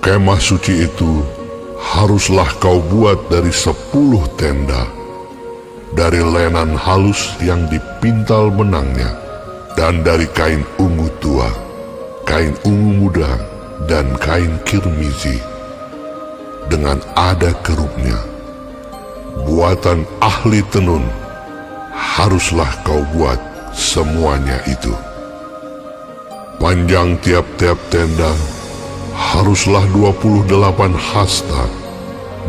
Kemah suci itu haruslah kau buat dari 10 tenda, dari lenan halus yang dipintal benangnya, dan dari kain ungu tua, kain ungu muda, dan kain kirmizi, dengan ada kerupnya. Buatan ahli tenun haruslah kau buat semuanya itu. Panjang tiap-tiap tenda haruslah 28 hasta,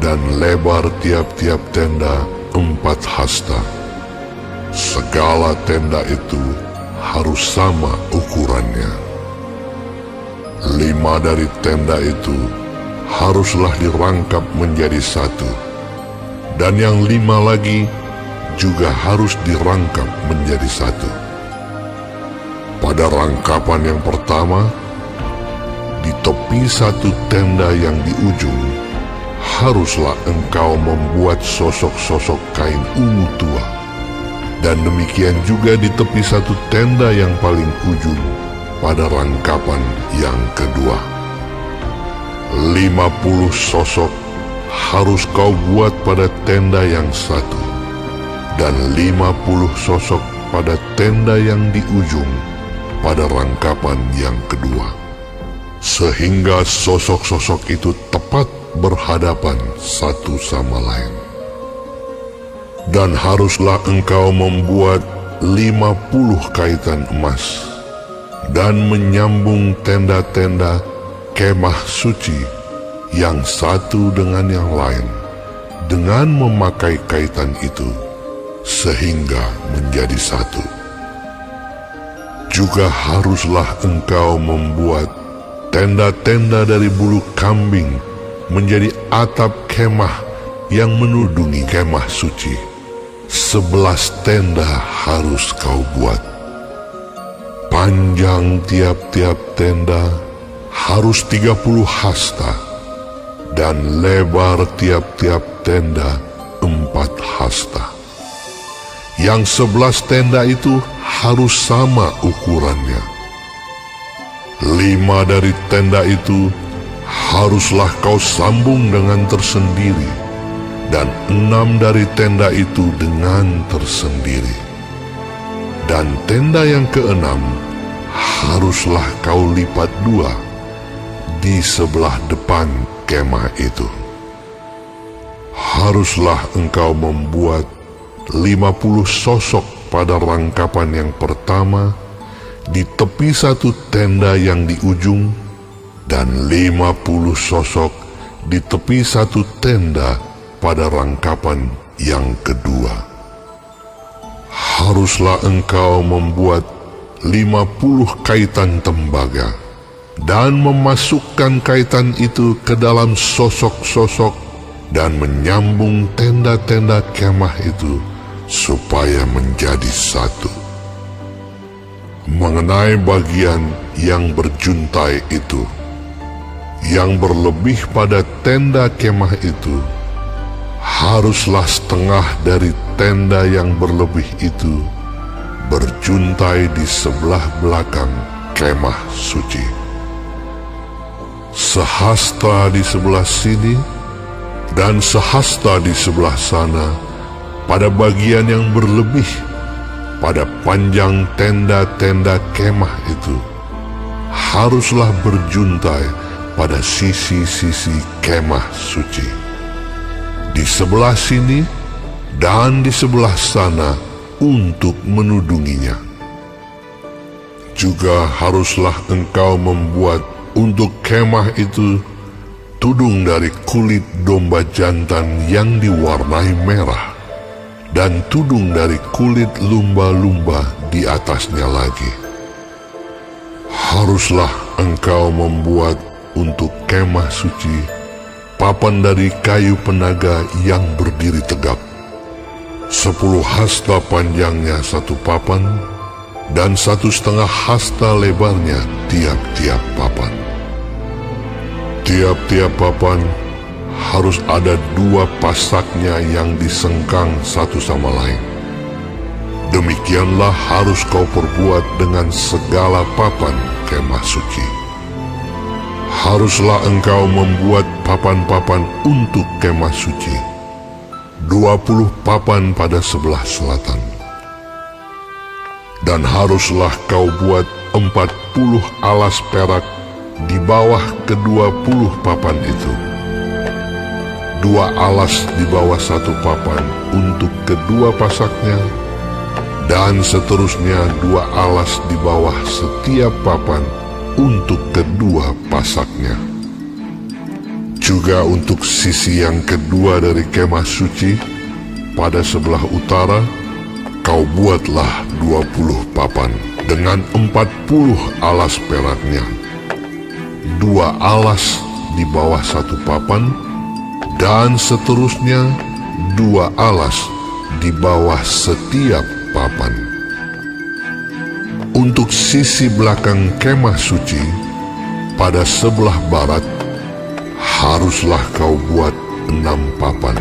dan lebar tiap-tiap tenda 4 hasta. Segala tenda itu harus sama ukurannya. 5 dari tenda itu haruslah dirangkap menjadi satu, dan yang 5 lagi juga harus dirangkap menjadi satu. Pada rangkapan yang pertama, di tepi satu tenda yang di ujung, haruslah engkau membuat sosok-sosok kain ungu tua. Dan demikian juga di tepi satu tenda yang paling ujung pada rangkapan yang kedua. 50 sosok harus kau buat pada tenda yang satu, dan 50 sosok pada tenda yang di ujung pada rangkapan yang kedua, sehingga sosok-sosok itu tepat berhadapan satu sama lain. Dan haruslah engkau membuat 50 kaitan emas, dan menyambung tenda-tenda kemah suci yang satu dengan yang lain, dengan memakai kaitan itu, sehingga menjadi satu. Juga haruslah engkau membuat tenda-tenda dari bulu kambing menjadi atap kemah yang menudungi kemah suci. 11 tenda harus kau buat. Panjang tiap-tiap tenda harus 30 hasta, dan lebar tiap-tiap tenda 4 hasta. Yang 11 tenda itu harus sama ukurannya. 5 dari tenda itu haruslah kau sambung dengan tersendiri, dan 6 dari tenda itu dengan tersendiri. Dan tenda yang keenam haruslah kau lipat 2 di sebelah depan kemah itu. Haruslah engkau membuat 50 sosok pada rangkapan yang pertama di tepi satu tenda yang di ujung, dan 50 sosok di tepi satu tenda pada rangkapan yang kedua. Haruslah engkau membuat 50 kaitan tembaga, dan memasukkan kaitan itu ke dalam sosok-sosok, dan menyambung tenda-tenda kemah itu supaya menjadi satu. Mengenai bagian yang berjuntai itu, yang berlebih pada tenda kemah itu, haruslah setengah dari tenda yang berlebih itu berjuntai di sebelah belakang kemah suci. Sehasta di sebelah sini dan sehasta di sebelah sana pada bagian yang berlebih pada panjang tenda-tenda kemah itu, haruslah berjuntai pada sisi-sisi kemah suci, di sebelah sini dan di sebelah sana untuk menudunginya. Juga haruslah engkau membuat untuk kemah itu tudung dari kulit domba jantan yang diwarnai merah, dan tudung dari kulit lumba-lumba di atasnya lagi. Haruslah engkau membuat untuk kemah suci papan dari kayu penaga yang berdiri tegap. 10 hasta panjangnya satu papan, dan 1,5 hasta lebarnya tiap-tiap papan. Tiap-tiap papan harus ada 2 pasaknya yang disengkang satu sama lain. Demikianlah harus kau perbuat dengan segala papan kemah suci. Haruslah engkau membuat papan-papan untuk kemah suci, 20 papan pada sebelah selatan. Dan haruslah kau buat 40 alas perak di bawah ke-20 papan itu. 2 alas di bawah 1 papan untuk kedua pasaknya, dan seterusnya 2 alas di bawah setiap papan untuk kedua pasaknya. Juga untuk sisi yang kedua dari kemah suci, pada sebelah utara, kau buatlah 20 papan dengan 40 alas peraknya. 2 alas di bawah 1 papan, dan seterusnya 2 alas di bawah setiap papan. Untuk sisi belakang kemah suci, pada sebelah barat, haruslah kau buat 6 papan.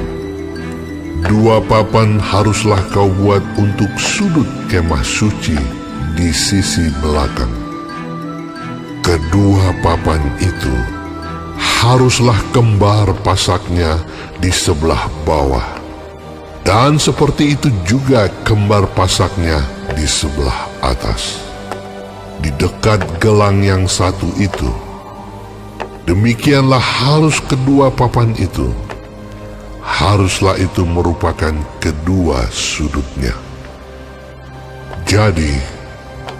2 papan haruslah kau buat untuk sudut kemah suci di sisi belakang. Kedua papan itu haruslah kembar pasaknya di sebelah bawah, dan seperti itu juga kembar pasaknya di sebelah atas, di dekat gelang yang satu itu. Demikianlah harus kedua papan itu. Haruslah itu merupakan kedua sudutnya. Jadi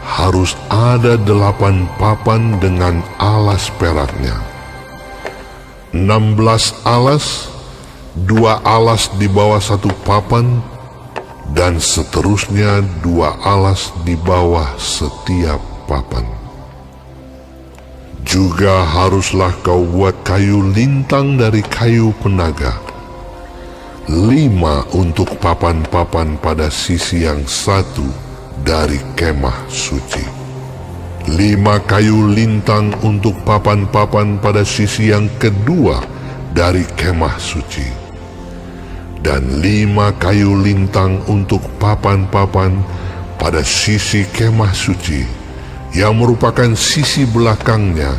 harus ada 8 papan dengan alas peraknya. 16 alas, 2 alas di bawah 1 papan, dan seterusnya 2 alas di bawah setiap papan. Juga haruslah kau buat kayu lintang dari kayu penaga, 5 untuk papan-papan pada sisi yang satu dari kemah suci. 5 kayu lintang untuk papan-papan pada sisi yang kedua dari kemah suci. Dan 5 kayu lintang untuk papan-papan pada sisi kemah suci, yang merupakan sisi belakangnya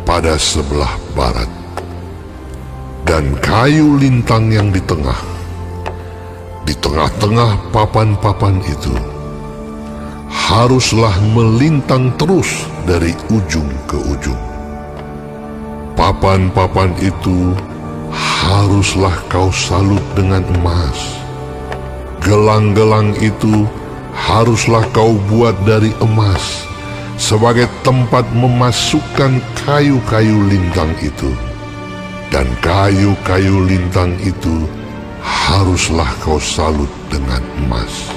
pada sebelah barat. Dan kayu lintang yang di tengah-tengah papan-papan itu, haruslah melintang terus dari ujung ke ujung. Papan-papan itu haruslah kau salut dengan emas. Gelang-gelang itu haruslah kau buat dari emas, sebagai tempat memasukkan kayu-kayu lintang itu. Dan kayu-kayu lintang itu haruslah kau salut dengan emas.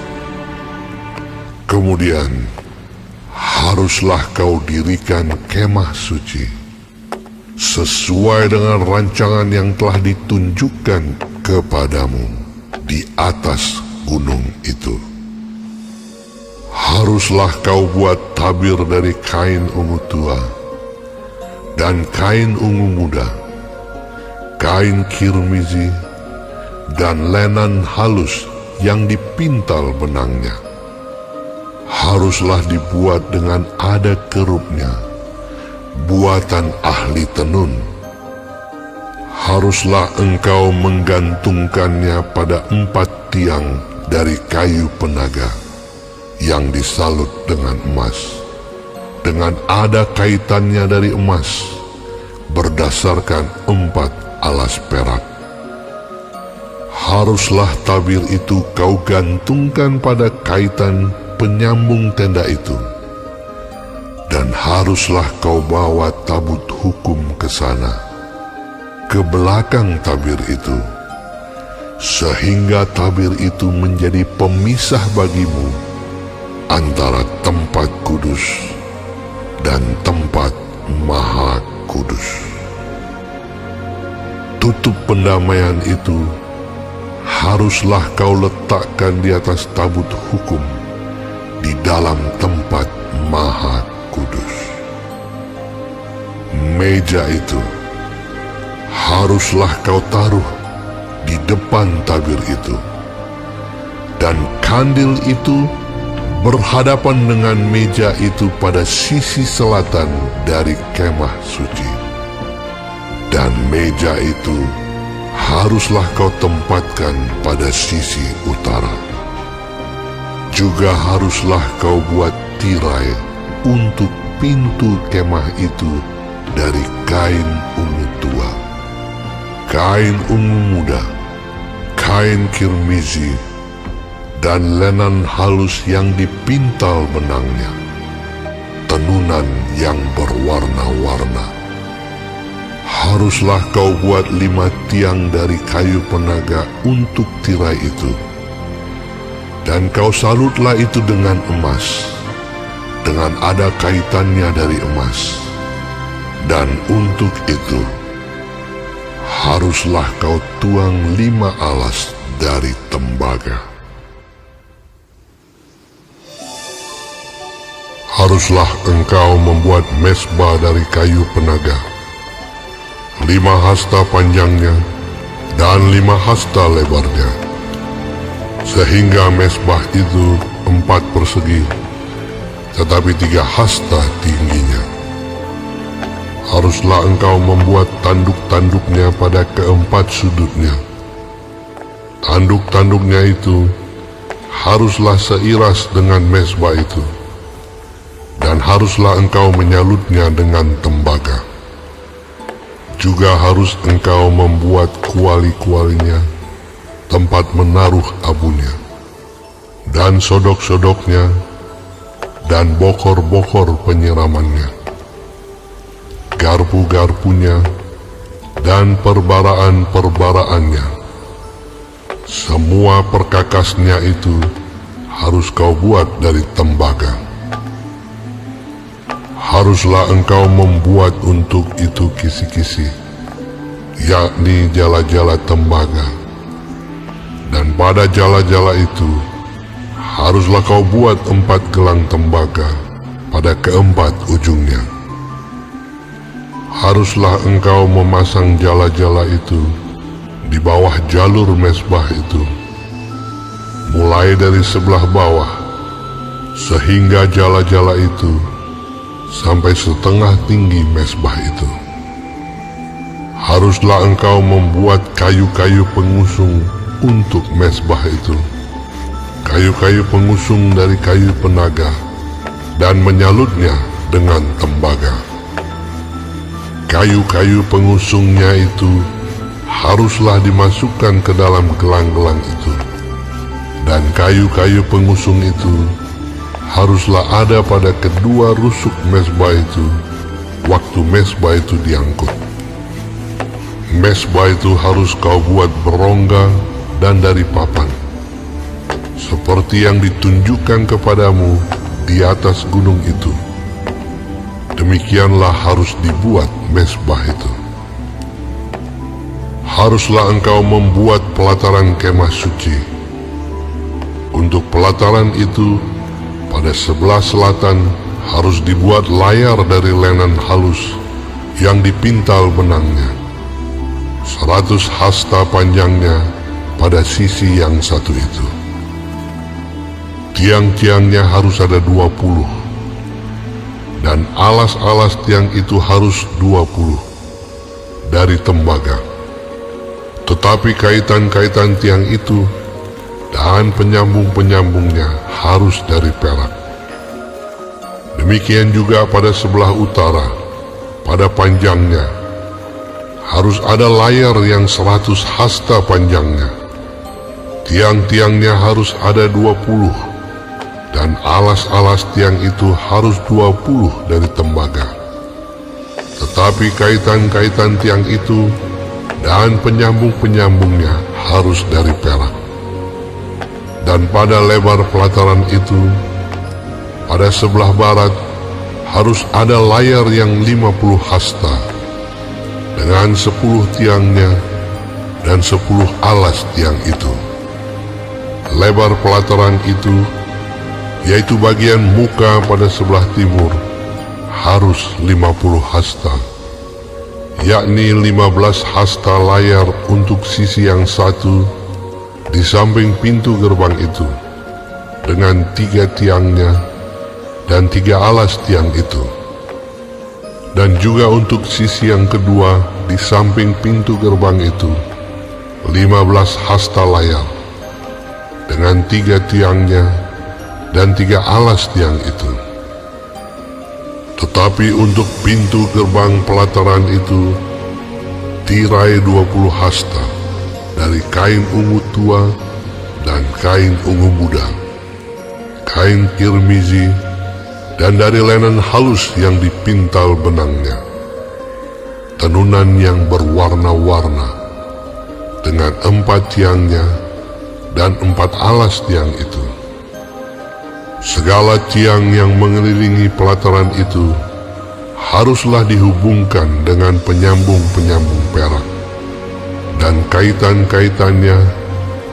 Kemudian haruslah kau dirikan kemah suci sesuai dengan rancangan yang telah ditunjukkan kepadamu di atas gunung itu. Haruslah kau buat tabir dari kain ungu tua dan kain ungu muda, kain kirmizi, dan lenan halus yang dipintal benangnya. Haruslah dibuat dengan ada kerupnya, buatan ahli tenun. Haruslah engkau menggantungkannya pada 4 tiang dari kayu penaga yang disalut dengan emas, dengan ada kaitannya dari emas, berdasarkan 4 alas perak. Haruslah tabir itu kau gantungkan pada kaitan penyambung tenda itu, dan haruslah kau bawa tabut hukum ke sana, ke belakang tabir itu, sehingga tabir itu menjadi pemisah bagimu antara tempat kudus dan tempat maha kudus. Tutup pendamaian itu haruslah kau letakkan di atas tabut hukum di dalam tempat maha kudus. Meja itu haruslah kau taruh di depan tabir itu, dan kandil itu berhadapan dengan meja itu pada sisi selatan dari kemah suci. Dan meja itu haruslah kau tempatkan pada sisi utara. Juga haruslah kau buat tirai untuk pintu kemah itu dari kain ungu tua, kain ungu muda, kain kirmizi, dan lenan halus yang dipintal benangnya, tenunan yang berwarna-warna. Haruslah kau buat 5 tiang dari kayu penaga untuk tirai itu. Dan kau salutlah itu dengan emas, dengan ada kaitannya dari emas. Dan untuk itu, haruslah kau tuang 5 alas dari tembaga. Haruslah engkau membuat mezbah dari kayu penaga, 5 hasta panjangnya dan 5 hasta lebarnya, sehingga mezbah itu 4 persegi, tetapi 3 hasta tingginya. Haruslah engkau membuat tanduk-tanduknya pada keempat sudutnya. Tanduk-tanduknya itu haruslah seiras dengan mezbah itu, dan haruslah engkau menyalutnya dengan tembaga. Juga harus engkau membuat kuali-kualinya, tempat menaruh abunya, dan sodok-sodoknya, dan bokor-bokor penyiramannya, garpu-garpunya, dan perbaraan-perbaraannya. Semua perkakasnya itu harus kau buat dari tembaga. Haruslah engkau membuat untuk itu kisi-kisi, yakni jala-jala tembaga. Dan pada jala-jala itu, haruslah kau buat 4 gelang tembaga pada keempat ujungnya. Haruslah engkau memasang jala-jala itu di bawah jalur mezbah itu, mulai dari sebelah bawah, sehingga jala-jala itu sampai setengah tinggi mezbah itu. Haruslah engkau membuat kayu-kayu pengusung untuk mezbah itu, kayu-kayu pengusung dari kayu penaga, dan menyalutnya dengan tembaga. Kayu-kayu pengusungnya itu haruslah dimasukkan ke dalam gelang-gelang itu, dan kayu-kayu pengusung itu haruslah ada pada kedua rusuk mezbah itu waktu mezbah itu diangkut. Mezbah itu harus kau buat berongga dan dari papan, seperti yang ditunjukkan kepadamu di atas gunung itu. Demikianlah harus dibuat mezbah itu. Haruslah engkau membuat pelataran kemah suci. Untuk pelataran itu, pada sebelah selatan harus dibuat layar dari lenan halus yang dipintal benangnya, 100 hasta panjangnya pada sisi yang satu itu. Tiang-tiangnya harus ada 20, dan alas-alas tiang itu harus 20 dari tembaga. Tetapi kaitan-kaitan tiang itu dan penyambung-penyambungnya harus dari perak. Demikian juga pada sebelah utara, pada panjangnya, harus ada layar yang 100 hasta panjangnya. Tiang-tiangnya harus ada 20, dan alas-alas tiang itu harus 20 dari tembaga. Tetapi kaitan-kaitan tiang itu dan penyambung-penyambungnya harus dari perak. Dan pada lebar pelataran itu, pada sebelah barat, harus ada layar yang 50 hasta, dengan 10 tiangnya dan 10 alas tiang itu. Lebar pelataran itu, yaitu bagian muka pada sebelah timur, harus 50 hasta, yakni 15 hasta layar untuk sisi yang satu di samping pintu gerbang itu, dengan 3 tiangnya dan 3 alas tiang itu. Dan juga untuk sisi yang kedua di samping pintu gerbang itu 15 hasta layar dengan 3 tiangnya dan 3 alas tiang itu. Tetapi untuk pintu gerbang pelataran itu tirai 20 hasta dari kain ungu tua dan kain ungu muda, kain kirmizi, dan dari linen halus yang dipintal benangnya, tenunan yang berwarna-warna, dengan 4 tiangnya dan 4 alas tiang itu. Segala tiang yang mengelilingi pelataran itu haruslah dihubungkan dengan penyambung-penyambung perak, dan kaitan-kaitannya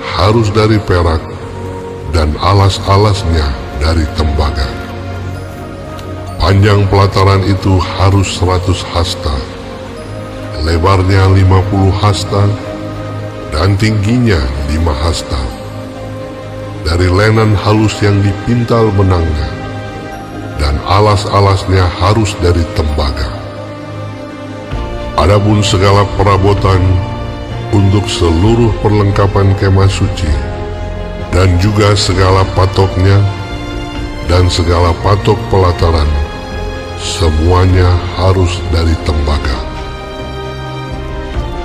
harus dari perak, dan alas-alasnya dari tembaga. Panjang pelataran itu harus 100 hasta, lebarnya 50 hasta, dan tingginya 5 hasta, dari linen halus yang dipintal benangnya, dan alas-alasnya harus dari tembaga. Adapun segala perabotan untuk seluruh perlengkapan kemah suci, dan juga segala patoknya, dan segala patok pelataran, semuanya harus dari tembaga.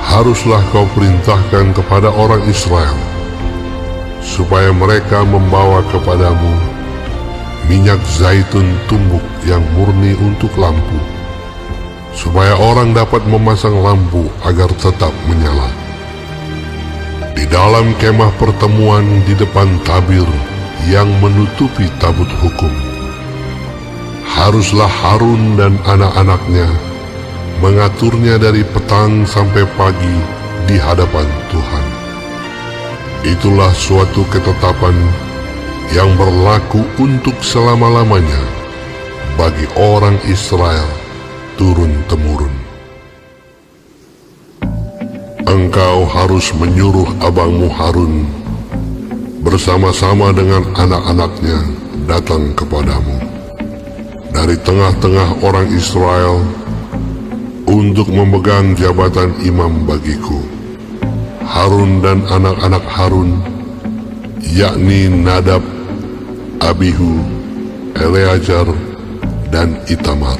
Haruslah kau perintahkan kepada orang Israel, supaya mereka membawa kepadamu minyak zaitun tumbuk yang murni untuk lampu, supaya orang dapat memasang lampu agar tetap menyala. Di dalam kemah pertemuan di depan tabir yang menutupi tabut hukum, haruslah Harun dan anak-anaknya mengaturnya dari petang sampai pagi di hadapan Tuhan. Itulah suatu ketetapan yang berlaku untuk selama-lamanya bagi orang Israel turun-temurun. Engkau harus menyuruh abangmu Harun bersama-sama dengan anak-anaknya datang kepadamu dari tengah-tengah orang Israel untuk memegang jabatan imam bagiku. Harun dan anak-anak Harun, yakni Nadab, Abihu, Eleazar, dan Itamar.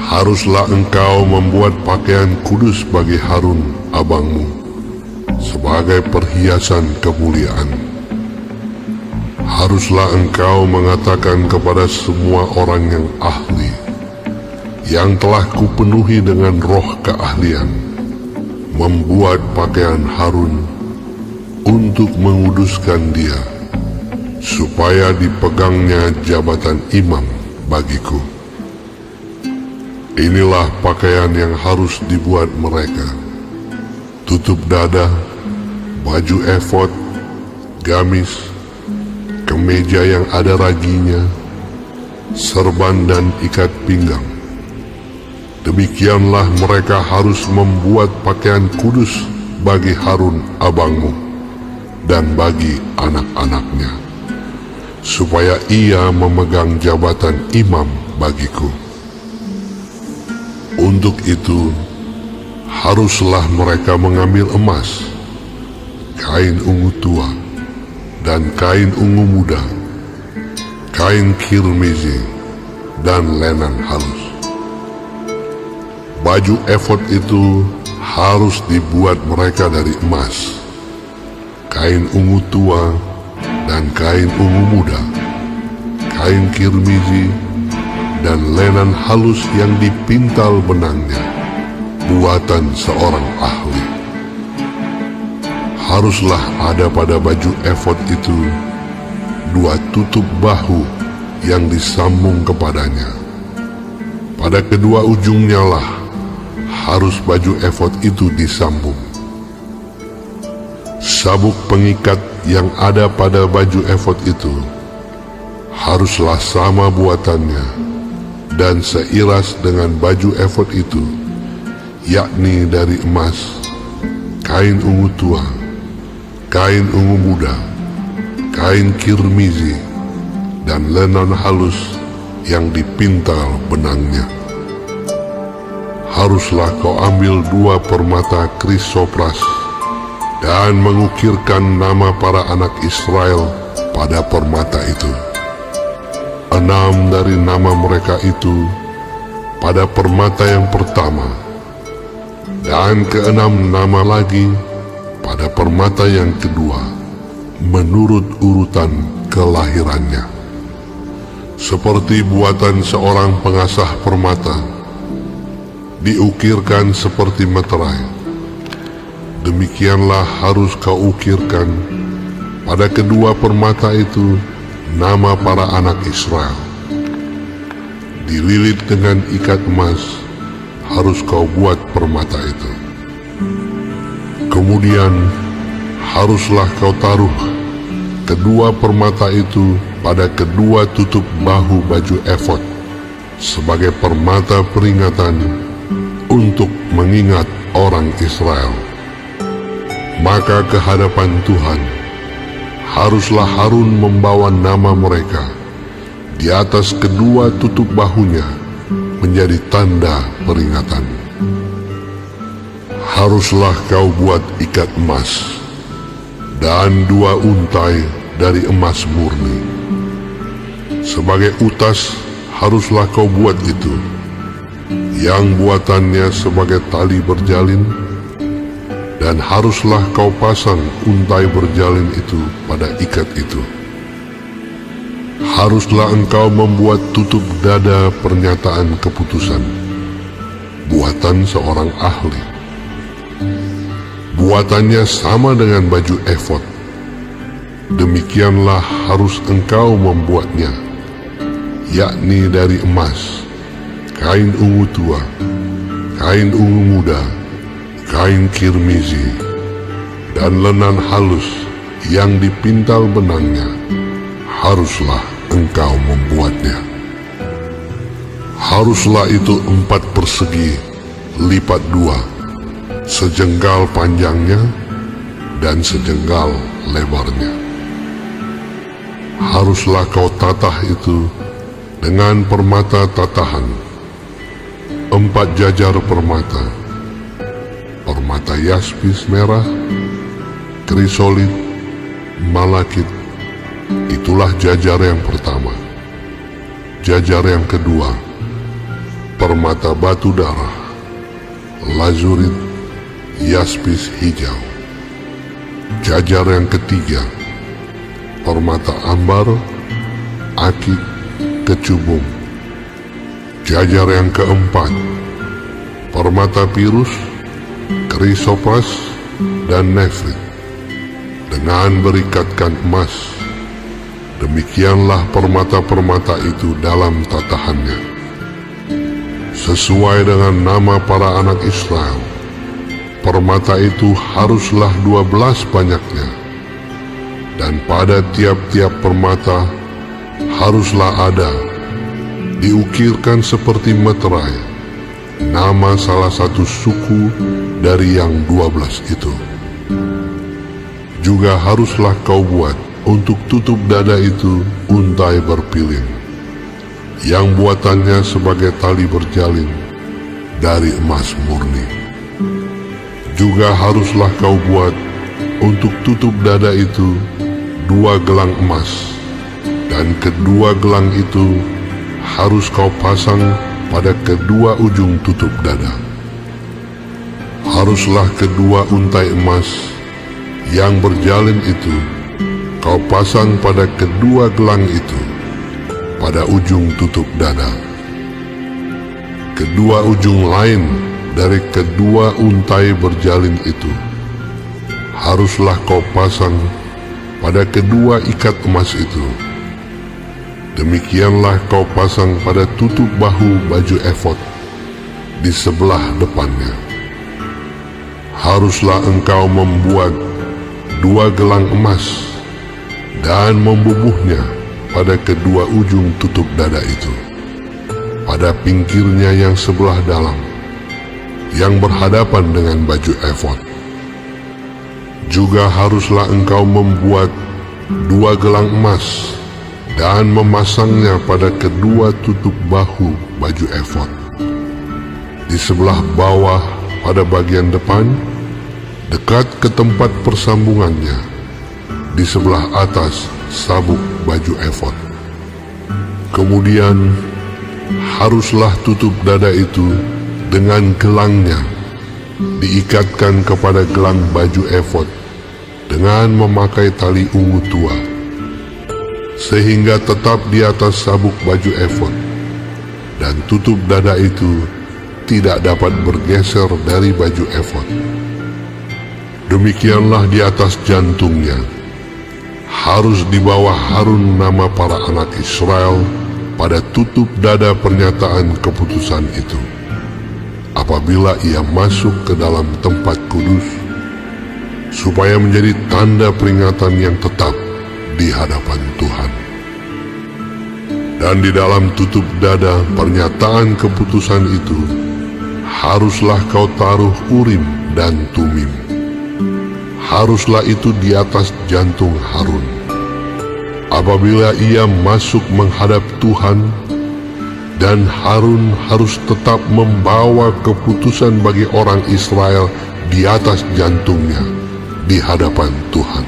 Haruslah engkau membuat pakaian kudus bagi Harun abangmu sebagai perhiasan kemuliaan. Haruslah engkau mengatakan kepada semua orang yang ahli, yang telah kupenuhi dengan roh keahlian, membuat pakaian Harun untuk menguduskan dia, supaya dipegangnya jabatan imam bagiku. Inilah pakaian yang harus dibuat mereka: tutup dada, baju efod, gamis, kemeja yang ada raginya, serban dan ikat pinggang. Demikianlah mereka harus membuat pakaian kudus bagi Harun abangmu dan bagi anak-anaknya, supaya ia memegang jabatan imam bagiku. Untuk itu, haruslah mereka mengambil emas, kain ungu tua, dan kain ungu muda, kain kirmizi, dan linen halus. Baju efod itu harus dibuat mereka dari emas, kain ungu tua, dan kain ungu muda, kain kirmizi, dan linen halus yang dipintal benangnya, buatan seorang ahli. Haruslah ada pada baju efod itu 2 tutup bahu yang disambung kepadanya. Pada kedua ujungnya lah harus baju efod itu disambung. Sabuk pengikat yang ada pada baju efod itu haruslah sama buatannya dan seiras dengan baju efod itu, yakni dari emas, kain ungu tua, kain ungu muda, kain kirmizi, dan linen halus yang dipintal benangnya. haruslah kau ambil 2 permata krisopras dan mengukirkan nama para anak Israel pada permata itu. 6 dari nama mereka itu pada permata yang pertama, dan ke-6 nama lagi pada permata yang kedua, menurut urutan kelahirannya. Seperti buatan seorang pengasah permata, diukirkan seperti meterai, demikianlah harus kau ukirkan pada kedua permata itu nama para anak Israel. Dililit dengan ikat emas harus kau buat permata itu. Kemudian haruslah kau taruh kedua permata itu pada kedua tutup bahu baju efod sebagai permata peringatan untuk mengingat orang Israel. Maka ke hadapan Tuhan haruslah Harun membawa nama mereka di atas kedua tutup bahunya menjadi tanda peringatan. Haruslah kau buat ikat emas dan 2 untai dari emas murni. Sebagai utas haruslah kau buat itu, yang buatannya sebagai tali berjalin, dan haruslah kau pasang untai berjalin itu pada ikat itu. Haruslah engkau membuat tutup dada pernyataan keputusan, buatan seorang ahli. Buatannya sama dengan baju efod. Demikianlah harus engkau membuatnya, yakni dari emas, kain ungu tua, kain ungu muda, kain kirmizi, dan lenan halus yang dipintal benangnya, haruslah engkau membuatnya. Haruslah itu 4 persegi lipat 2, sejengkal panjangnya dan sejengkal lebarnya. Haruslah kau tatah itu dengan permata tatahan, 4 jajar permata, permata yaspis merah, krisolit, malakit. Itulah jajar yang pertama. Jajar yang kedua, permata batu darah, lazurit, yaspis hijau. Jajar yang ketiga, permata ambar, akik, kecubung. Jajar yang keempat, permata pirus, krisopras, dan nefrit, dengan berikatkan emas. Demikianlah permata-permata itu dalam tatahannya, sesuai dengan nama para anak Israel. Permata itu haruslah 12 banyaknya, dan pada tiap-tiap permata haruslah ada diukirkan seperti meterai nama salah satu suku dari yang 12 itu. Juga haruslah kau buat untuk tutup dada itu untai berpiling, yang buatannya sebagai tali berjalin dari emas murni. Juga haruslah kau buat untuk tutup dada itu 2 gelang emas, dan kedua gelang itu harus kau pasang pada kedua ujung tutup dada. Haruslah kedua untai emas yang berjalin itu kau pasang pada kedua gelang itu pada ujung tutup dada. Kedua ujung lain dari kedua untai berjalin itu haruslah kau pasang pada kedua ikat emas itu. Demikianlah kau pasang pada tutup bahu baju efod di sebelah depannya. Haruslah engkau membuat 2 gelang emas dan membubuhnya pada kedua ujung tutup dada itu, pada pinggirnya yang sebelah dalam, yang berhadapan dengan baju efod. Juga haruslah engkau membuat 2 gelang emas dan memasangnya pada kedua tutup bahu baju efod. Di sebelah bawah pada bagian depan, dekat ke tempat persambungannya, di sebelah atas sabuk baju efod. Kemudian haruslah tutup dada itu dengan gelangnya diikatkan kepada gelang baju efod dengan memakai tali ungu tua, sehingga tetap di atas sabuk baju efod, dan tutup dada itu tidak dapat bergeser dari baju efod. Demikianlah di atas jantungnya harus dibawa Harun nama para anak Israel pada tutup dada pernyataan keputusan itu, apabila ia masuk ke dalam tempat kudus, supaya menjadi tanda peringatan yang tetap di hadapan Tuhan. Dan di dalam tutup dada pernyataan keputusan itu, haruslah kau taruh Urim dan Tumim. Haruslah itu di atas jantung Harun. Apabila ia masuk menghadap Tuhan, dan Harun harus tetap membawa keputusan bagi orang Israel di atas jantungnya di hadapan Tuhan.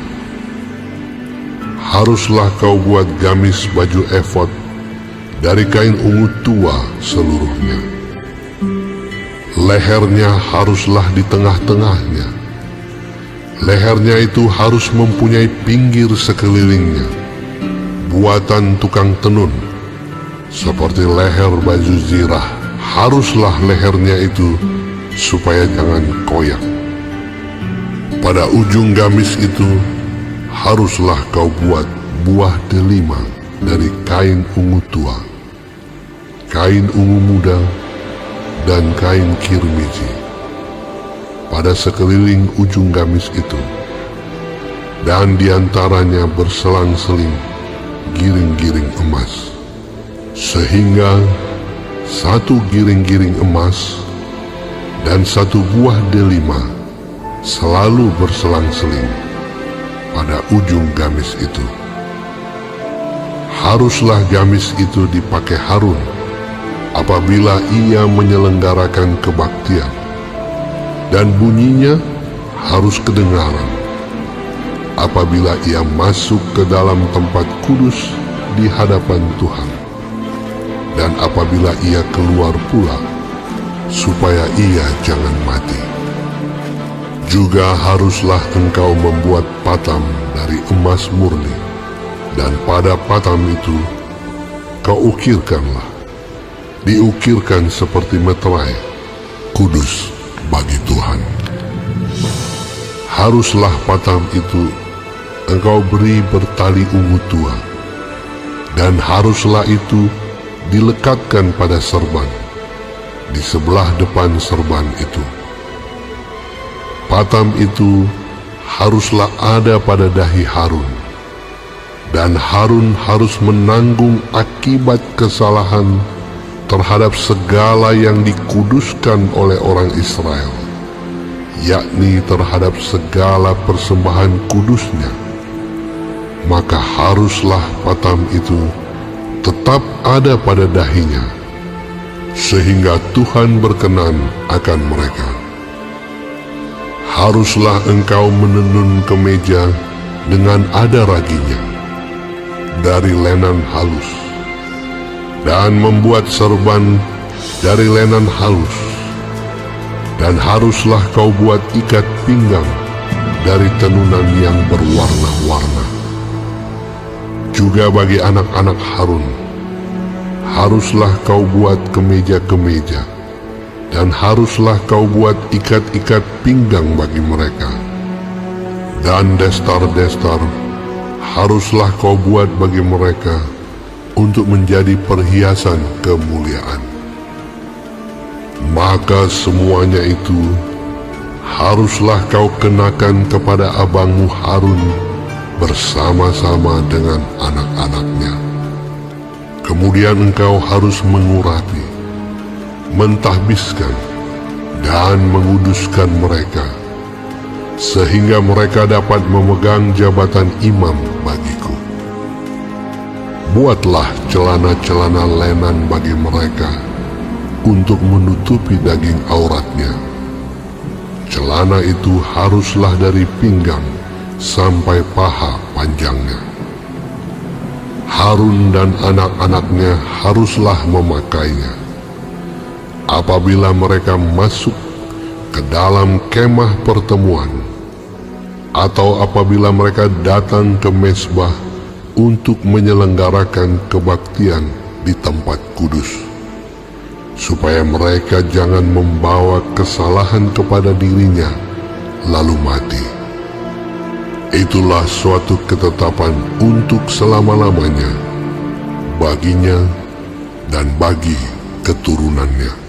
Haruslah kau buat gamis baju efod dari kain ungu tua seluruhnya. Lehernya haruslah di tengah-tengahnya. Lehernya itu harus mempunyai pinggir sekelilingnya, buatan tukang tenun, seperti leher baju zirah. Haruslah lehernya itu supaya jangan koyak. Pada ujung gamis itu haruslah kau buat buah delima dari kain ungu tua, kain ungu muda, dan kain kirmiji pada sekeliling ujung gamis itu, dan diantaranya berselang-seling giring-giring emas, sehingga satu giring-giring emas dan satu buah delima selalu berselang-seling pada ujung gamis itu. Haruslah gamis itu dipakai Harun apabila ia menyelenggarakan kebaktian, dan bunyinya harus kedengaran apabila ia masuk ke dalam tempat kudus di hadapan Tuhan, dan apabila ia keluar pula, supaya ia jangan mati. Juga haruslah engkau membuat patam dari emas murni, dan pada patam itu kau ukirkanlah, diukirkan seperti meterai, kudus bagi Tuhan. Haruslah patam itu engkau beri bertali ungu tua, dan haruslah itu dilekatkan pada serban di sebelah depan serban itu. Patam itu haruslah ada pada dahi Harun, dan Harun harus menanggung akibat kesalahan terhadap segala yang dikuduskan oleh orang Israel, yakni terhadap segala persembahan kudusnya. Maka haruslah patam itu tetap ada pada dahinya, sehingga Tuhan berkenan akan mereka. Haruslah engkau menenun kemeja dengan ada raginya dari lenan halus, dan membuat serban dari lenan halus, dan haruslah kau buat ikat pinggang dari tenunan yang berwarna-warna. Juga bagi anak-anak Harun, haruslah kau buat kemeja-kemeja, dan haruslah kau buat ikat-ikat pinggang bagi mereka. Dan destar-destar haruslah kau buat bagi mereka untuk menjadi perhiasan kemuliaan. Maka semuanya itu haruslah kau kenakan kepada abangmu Harun bersama-sama dengan anak-anaknya. Kemudian engkau harus mengurapi, mentahbiskan, dan menguduskan mereka, sehingga mereka dapat memegang jabatan imam bagiku. Buatlah celana-celana lenan bagi mereka untuk menutupi daging auratnya. Celana itu haruslah dari pinggang sampai paha panjangnya. Harun dan anak-anaknya haruslah memakainya. Apabila mereka masuk ke dalam kemah pertemuan, atau apabila mereka datang ke mezbah untuk menyelenggarakan kebaktian di tempat kudus, supaya mereka jangan membawa kesalahan kepada dirinya lalu mati. Itulah suatu ketetapan untuk selama-lamanya baginya dan bagi keturunannya.